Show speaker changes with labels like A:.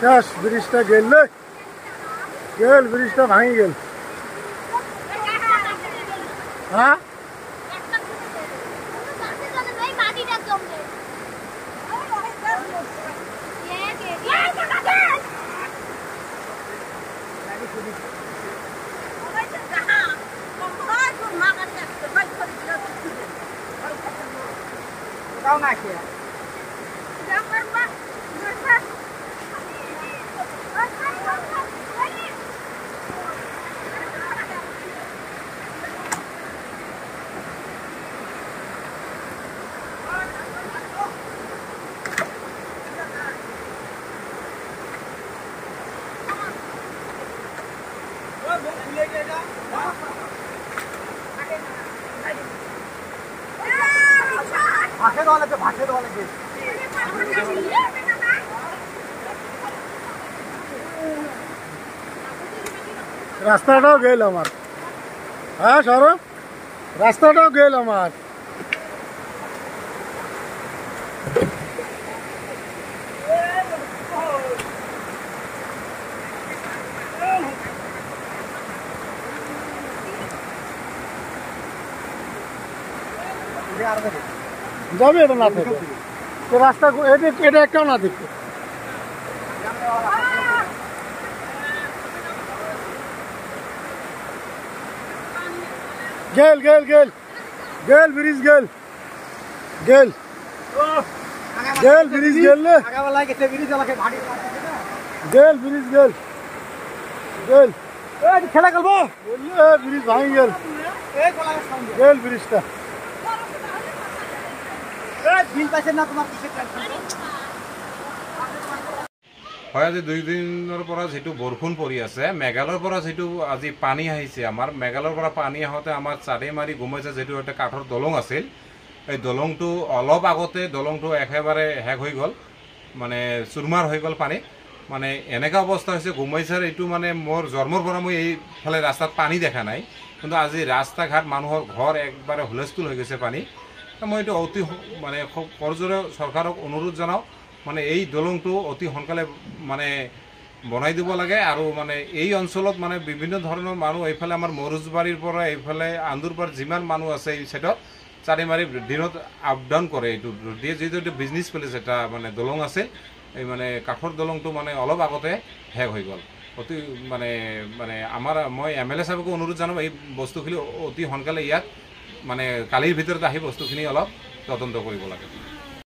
A: শেষ ব্রিজটা গেল গেল ব্রিজটা ভাঙি গেল হ্যাঁ রাস্তাটাও গেল আমার হ্যাঁ সৌরভ রাস্তাটাও গেল আমার যাবে এটা না থেকে তো রাস্তা এটা একটাও না দেখতে গেল গেল গেল গেল ব্রিজ গেল গেল গেল ব্রিজ গেল গেল ব্রিজ গেল গেল খেলা খেলবো ব্রিজ ভাঙি গেল গেল ব্রিজটা
B: হয় আজি 2 দিনৰ পৰা যেটো বৰষুণ পৰি আছে মেঘালয়ৰ পৰা যেটো আজি পানী আহিছে আমাৰ মেঘালয়ৰ পৰা পানী আহতে আমাৰ চাৰেমাৰি গুমাইছে যেটো এটা কাঠৰ দলং আছিল এই দলংটো অলপ আগতে দলংটো একেবাৰে হেক হৈ গল মানে চুৰমাৰ হৈ গল পানী মানে এনেকা অৱস্থা হৈছে গুমাইছাৰ এইটো মানে মোৰ জন্মৰ পৰা মই এই ফালে ৰাস্তাত পানী দেখা নাই কিন্তু আজি ৰাস্তা ঘাট মানুহৰ ঘৰ একবাৰে হুলস্থুল হৈ গৈছে পানী মই এইটো অতি মানে কৰজোৰে চৰকাৰক অনুৰোধ জনাও মানে এই দলংটো অতি সোনকালে মানে বনাই দিব লাগে আৰু মানে এই অঞ্চলত মানে বিভিন্ন ধৰণৰ মানুহ এইফালে আমাৰ মৰুজবাৰীৰ পৰা এইফালে আন্দুৰপাৰ যিমান মানুহ আছে এই সাইডত চাৰিমাৰি দিনত আপ ডাউন কৰে এইটো দিয়ে যেটো বিজনেছ প্লেস এটা মানে দলং আছে এই মানে কাঠৰ দলংটো মানে অলপ আগতে হেক হৈ গল অতি মানে মানে আমাৰ মই এমএলএ সাহেবক অনুৰোধ জনাম এই বস্তুখিনি অতি সোনকালে ইয়াত মানে কালিৰ ভিতৰত আহি বস্তুখিনি অলপ তদন্ত কৰিব লাগে।